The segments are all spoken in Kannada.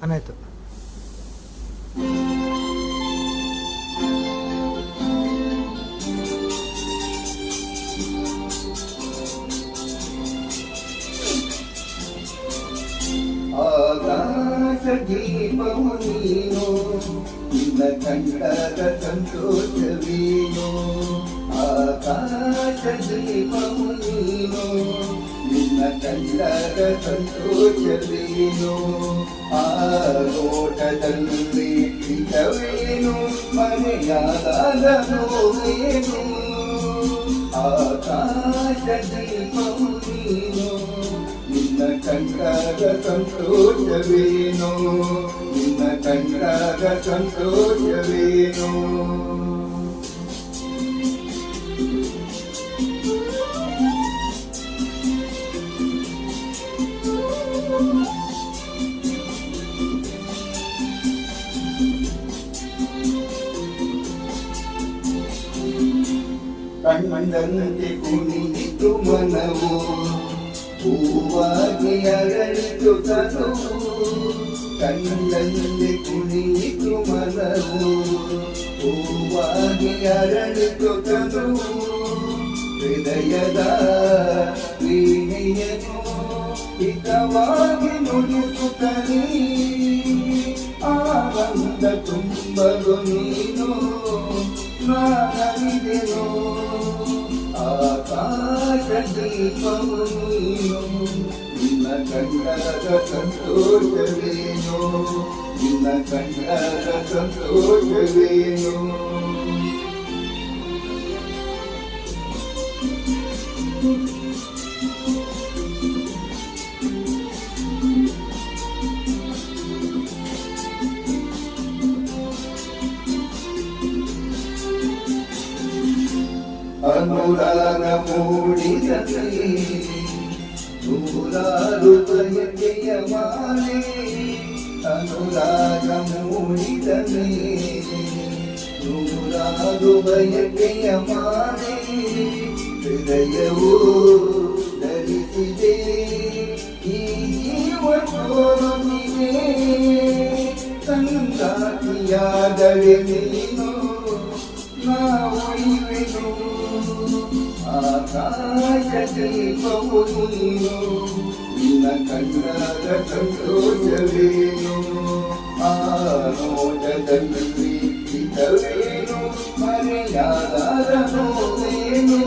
ಅನಾಯ್ತು. ಆಕಾಶ ದೀಪವು ನೀನು, ನಿನ್ನ ಕಂಡದ ಸಂತೋಷವೇನು. ಆಕಾಶ ದೀಪವು ನೀನು, ನಿನ್ನ ಕಂಡದ ಸಂತೋಷವೇನು. ಆ ನೋಟದಲ್ಲಿ ಹಿತವೇನು, ಮನೆಯಾದ ನೋವೇನು. ಆಕಾಶ ದೀಪವು ನೀನು, ನಿನ್ನ ಕಂಡಾಗ ಸಂತೋಷವೇನು, ನಿನ್ನ ಕಂಡಾಗ ಸಂತೋಷವೇನು. ಕಣ್ಣಂತೆ ಕುಣಿತು ಮನವು, ಹೂವಾಗಿ ಅರಳಿತು ತನುವು. ಕಣ್ಣಂತೆ ಕುಣಿತು ಮನವು, ಹೂವಾಗಿ ಅರಳಿತು ತನುವು. ಹೃದಯದ ವೀಣೆಯನ್ನು ಹಿತವಾಗಿ ನುಡಿಸುತ್ತಲೀ ಆನಂದ ತುಂಬಲು ನೀನು ನಾನರಿದೆನು. ಆಕಾಶ ದೀಪವು ನೀನು, ನಿನ್ನ ಕಂಡಾಗ ಸಂತೋಷವೇನು, ನಿನ್ನ ಕಂಡಾಗ ಸಂತೋಷವೇನು. ಅನುರಾಗ ಮೂಡಿದಲ್ಲಿ ನೂರಾರು ಬಯಕೆಯ ಮಾಲೆ. ಅನುರಾಗ ಮೂಡಿದಲ್ಲಿ ನೂರಾರು ಬಯಕೆಯ ಮಾಲೆ. ಹೃದಯವು ಧರಿಸಿದೆ ಈ ಜೀವನೊಂದಿಗೆ. ಸಂಗಾತಿಯಾದರೆ ನೀನು ನಾ ಉಳಿವೆನು. ಆಕಾಶ ದೀಪವು ನೀನು, ನಿನ್ನ ಕಂಡಾಗ ಸಂತೋಷವೇನು. ಆ ನೋಟದಲ್ಲಿ ಹಿತವೇನು, ಮರೆಯಾದ ನೋವೇನು.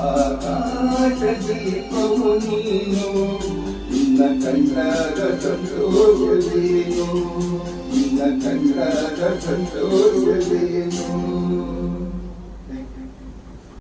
ಆಕಾಶ ದೀಪವು ನೀನು, ನಿನ್ನ ಕಂಡಾಗ ಸಂತೋಷವೇನು, ನಿನ್ನ ಕಂಡಾಗ ಸಂತೋಷವೇನು.